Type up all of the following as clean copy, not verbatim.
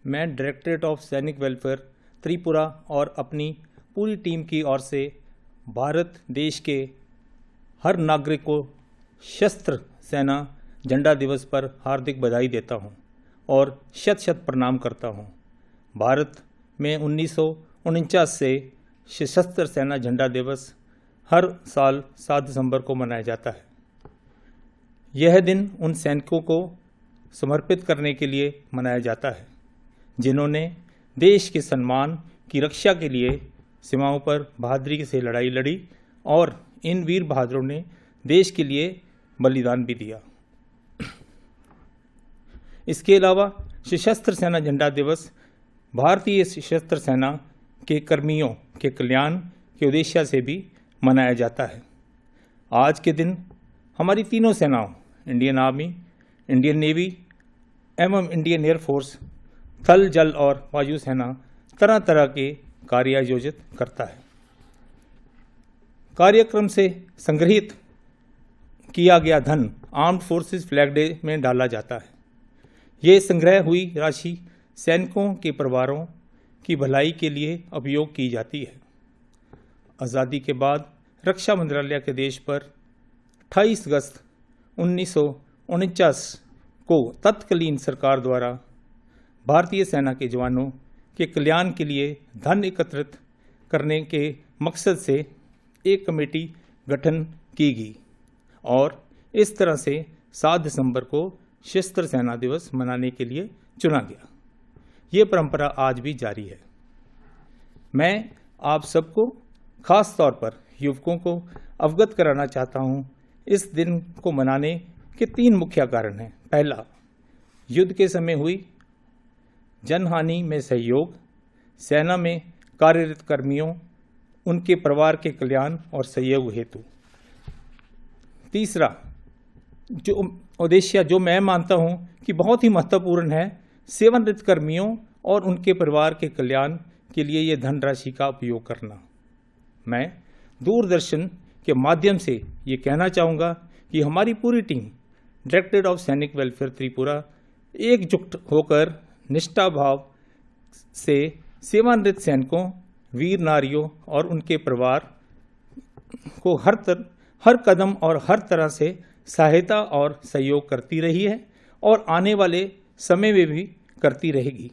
मैं directorate of सैनिक welfare Tripura और अपनी पूरी टीम की ओर से भारत देश के हर नागरिक को सशस्त्र सेना झंडा दिवस पर हार्दिक बधाई देता हूं और शत शत प्रणाम करता हूं। भारत में 1949 से सशस्त्र सेना झंडा दिवस हर साल 7 दिसंबर को मनाया जाता है। यह दिन उन सैनिकों को समर्पित करने के लिए मनाया जाता है जिन्होंने देश के सम्मान की रक्षा के लिए सीमाओं पर बहादुरी से लड़ाई लड़ी और इन वीर बहादुरों ने देश के लिए बलिदान भी दिया। इसके अलावा सशस्त्र सेना झंडा दिवस भारतीय सशस्त्र सेना के कर्मियों के कल्याण के उद्देश्य से भी मनाया जाता है। आज के दिन हमारी तीनों सेनाओं इंडियन आर्मी, इंडियन नेवी एवं इंडियन एयरफोर्स, थल, जल और वायुसेना तरह तरह के कार्य आयोजित करता है। कार्यक्रम से संग्रहित किया गया धन आर्म्ड फोर्सेस फ्लैग डे में डाला जाता है। ये संग्रह हुई राशि सैनिकों के परिवारों की भलाई के लिए उपयोग की जाती है। आज़ादी के बाद रक्षा मंत्रालय के देश पर 28 अगस्त 1949 को तत्कालीन सरकार द्वारा भारतीय सेना के जवानों के कल्याण के लिए धन एकत्रित करने के मकसद से एक कमेटी गठन की गई और इस तरह से 7 दिसंबर को सशस्त्र सेना दिवस मनाने के लिए चुना गया। ये परंपरा आज भी जारी है। मैं आप सबको खास तौर पर युवकों को अवगत कराना चाहता हूँ। इस दिन को मनाने के 3 मुख्य कारण हैं। पहला, युद्ध के समय हुई जनहानि में सहयोग, सेना में कार्यरत कर्मियों उनके परिवार के कल्याण और सहयोग हेतु। तीसरा, जो उद्देश्य जो मैं मानता हूं कि बहुत ही महत्वपूर्ण है, सेवानिवृत्त कर्मियों और उनके परिवार के कल्याण के लिए ये धनराशि का उपयोग करना। मैं दूरदर्शन के माध्यम से ये कहना चाहूँगा कि हमारी पूरी टीम डायरेक्टरेट ऑफ सैनिक वेलफेयर त्रिपुरा एकजुट होकर निष्ठा भाव से सेवानिवृत्त सैनिकों, वीर नारियों और उनके परिवार को हर कदम और हर तरह से सहायता और सहयोग करती रही है और आने वाले समय में भी करती रहेगी।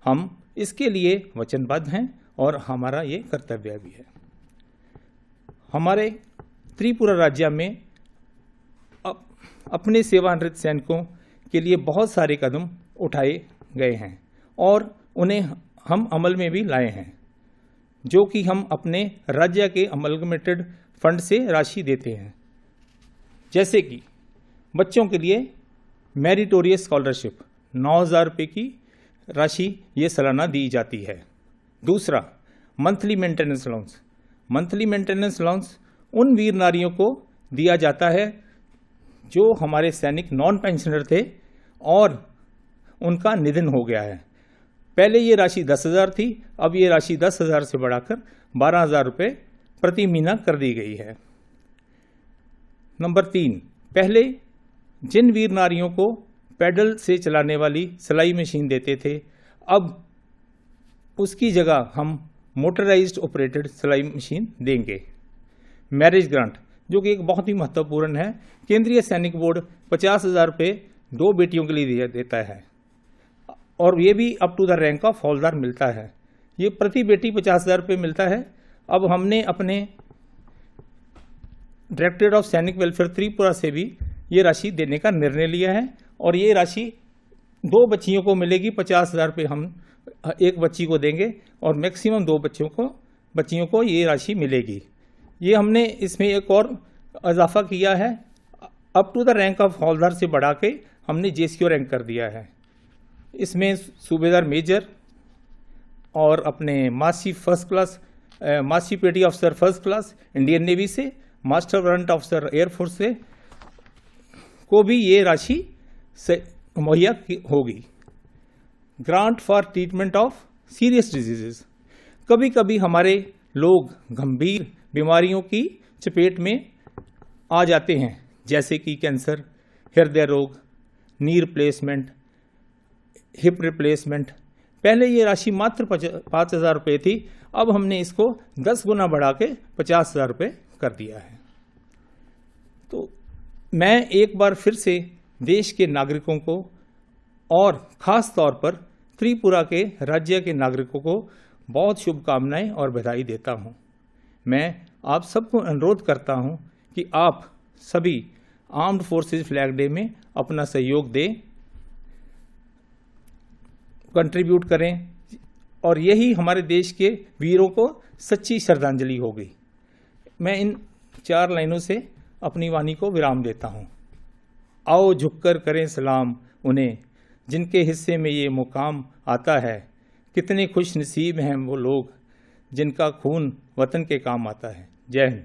हम इसके लिए वचनबद्ध हैं और हमारा ये कर्तव्य भी है। हमारे त्रिपुरा राज्य में अपने सेवानिवृत्त सैनिकों के लिए बहुत सारे कदम उठाए गए हैं और उन्हें हम अमल में भी लाए हैं, जो कि हम अपने राज्य के अमलगमेटेड फंड से राशि देते हैं। जैसे कि बच्चों के लिए मेरिटोरियस स्कॉलरशिप 9,000 रुपये की राशि ये सालाना दी जाती है। दूसरा, monthly maintenance allowance. Monthly maintenance allowance उन वीर नारियों को दिया जाता है जो हमारे सैनिक नॉन पेंशनर थे और उनका निधन हो गया है। पहले ये राशि 10,000 थी, अब ये राशि 10,000 से बढ़ाकर 12,000 रुपये प्रति महीना कर दी गई है। नंबर 3, पहले जिन वीर नारियों को पैडल से चलाने वाली सिलाई मशीन देते थे, अब उसकी जगह हम मोटराइज्ड ऑपरेटेड सिलाई मशीन देंगे। मैरिज ग्रांट, जो कि एक बहुत ही महत्वपूर्ण है। केंद्रीय सैनिक बोर्ड 50,000 रुपये 2 बेटियों के लिए देता है और ये भी up to the rank of हौलदार मिलता है। ये प्रति बेटी 50,000 रुपये मिलता है। अब हमने अपने डायरेक्टरेट ऑफ सैनिक वेलफेयर त्रिपुरा से भी ये राशि देने का निर्णय लिया है और ये राशि 2 बच्चियों को मिलेगी। 50,000 रुपये हम एक बच्ची को देंगे और मैक्सिमम 2 बच्चियों को ये राशि मिलेगी। ये हमने इसमें एक और इजाफा किया है, up to the rank of हौलदार से बढ़ा के हमने जेसीओ रैंक कर दिया है। इसमें सूबेदार मेजर और अपने मासी फर्स्ट क्लास, मासी पेटी अफसर फर्स्ट क्लास इंडियन नेवी से, मास्टर वारंट अफसर एयरफोर्स से को भी ये राशि मुहैया होगी। Grant for treatment of serious diseases. कभी कभी हमारे लोग गंभीर बीमारियों की चपेट में आ जाते हैं, जैसे कि कैंसर, हृदय रोग, नी रिप्लेसमेंट, हिप रिप्लेसमेंट, पहले ये राशि मात्र 5,000 रुपये थी, अब हमने इसको 10 गुना बढ़ा के 50,000 रुपये कर दिया है। तो मैं एक बार फिर से देश के नागरिकों को और ख़ास तौर पर त्रिपुरा के राज्य के नागरिकों को बहुत शुभकामनाएं और बधाई देता हूं। मैं आप सबको अनुरोध करता हूं कि आप सभी आर्म्ड फोर्सेस फ्लैग डे में अपना सहयोग दें, कंट्रीब्यूट करें, और यही हमारे देश के वीरों को सच्ची श्रद्धांजलि होगी। मैं इन 4 लाइनों से अपनी वाणी को विराम देता हूं। आओ झुककर करें सलाम उन्हें जिनके हिस्से में ये मुकाम आता है, कितने खुश नसीब हैं वो लोग जिनका खून वतन के काम आता है। जय हिंद।